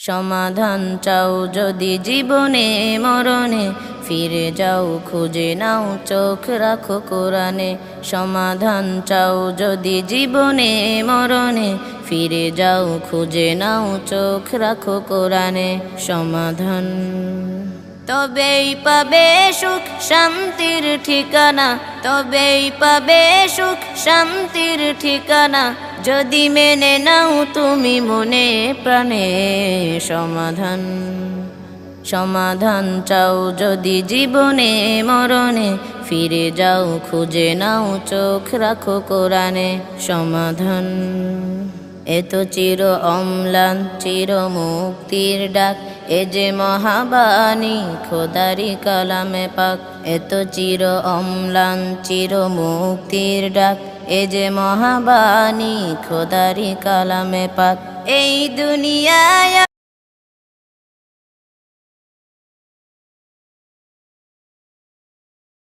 সমাধান চাও যদি জীবনে মরণে, ফিরে যাও খুঁজে নাও চোখ রাখো কোরআনে। সমাধান চাও যদি জীবনে মরণে, ফিরে যাও খুঁজে নাও চোখ রাখো কোরআনে। সমাধান তবেই পাবে সুখ শান্তির ঠিকানা, তবেই পাবে সুখ শান্তির ঠিকানা, যদি মেনে নাও তুমি মনে প্রাণে। সমাধান সমাধান চাও যদি জীবনে মরণে, ফিরে যাও খুঁজে নাও চোখ রাখো কোরআনে। সমাধান এত চির অম্লান চির মুক্তির ডাক, এ যে মহাবাণী খোদারি কালামে পাক। এত চির অম্লান চির মুক্তির ডাক, এ যে মহাবাণী খোদারি কালামে পাক। এই দুনিয়ায়